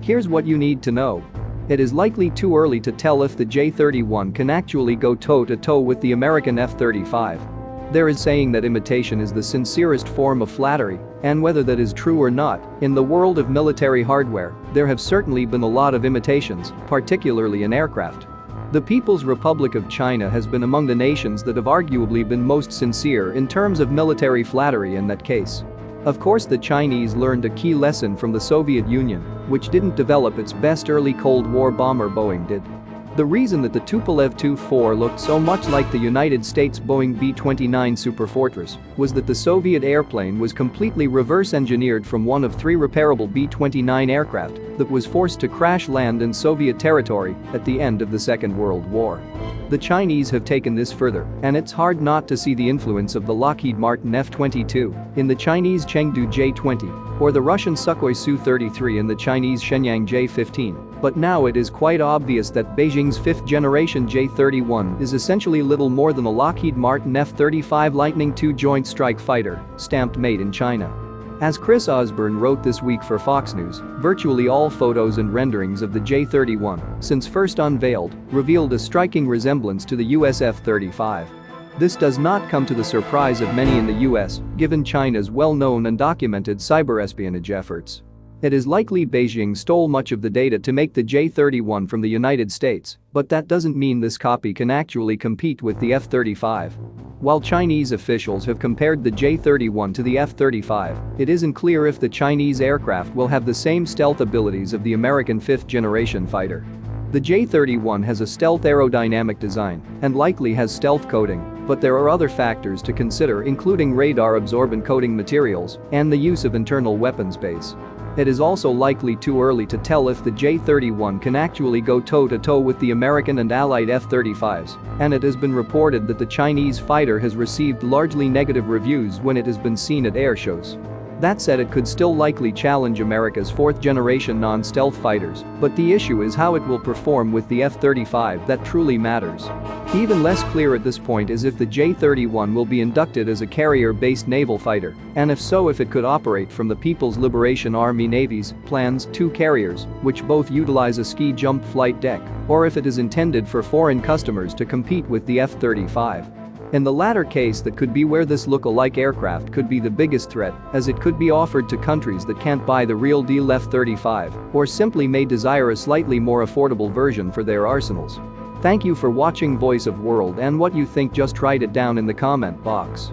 Here's what you need to know. It is likely too early to tell if the J-31 can actually go toe-to-toe with the American F-35. There is saying that imitation is the sincerest form of flattery, and whether that is true or not, in the world of military hardware, there have certainly been a lot of imitations, particularly in aircraft. The People's Republic of China has been among the nations that have arguably been most sincere in terms of military flattery in that case. Of course, the Chinese learned a key lesson from the Soviet Union, which didn't develop its best early Cold War bomber Boeing did. The reason that the Tupolev Tu-4 looked so much like the United States Boeing B-29 Superfortress was that the Soviet airplane was completely reverse-engineered from one of 3 repairable B-29 aircraft that was forced to crash land in Soviet territory at the end of the Second World War. The Chinese have taken this further, and it's hard not to see the influence of the Lockheed Martin F-22 in the Chinese Chengdu J-20 or the Russian Sukhoi Su-33 in the Chinese Shenyang J-15. But now it is quite obvious that Beijing's 5th-generation J-31 is essentially little more than a Lockheed Martin F-35 Lightning II Joint Strike Fighter, stamped made in China. As Chris Osborne wrote this week for Fox News, virtually all photos and renderings of the J-31, since first unveiled, revealed a striking resemblance to the US F-35. This does not come to the surprise of many in the US, given China's well-known and documented cyber espionage efforts. It is likely Beijing stole much of the data to make the J-31 from the United States, but that doesn't mean this copy can actually compete with the F-35. While Chinese officials have compared the J-31 to the F-35, it isn't clear if the Chinese aircraft will have the same stealth abilities of the American 5th-generation fighter. The J-31 has a stealth aerodynamic design and likely has stealth coating, but there are other factors to consider, including radar-absorbent coating materials and the use of internal weapons base. It is also likely too early to tell if the J-31 can actually go toe-to-toe with the American and Allied F-35s, and it has been reported that the Chinese fighter has received largely negative reviews when it has been seen at air shows. That said, it could still likely challenge America's 4th-generation non-stealth fighters, but the issue is how it will perform with the F-35 that truly matters. Even less clear at this point is if the J-31 will be inducted as a carrier-based naval fighter, and if so, if it could operate from the People's Liberation Army Navy's plans 2 carriers, which both utilize a ski-jump flight deck, or if it is intended for foreign customers to compete with the F-35. In the latter case, that could be where this look-alike aircraft could be the biggest threat, as it could be offered to countries that can't buy the real-deal F-35 or simply may desire a slightly more affordable version for their arsenals. Thank you for watching Voice of World, and what you think, just write it down in the comment box.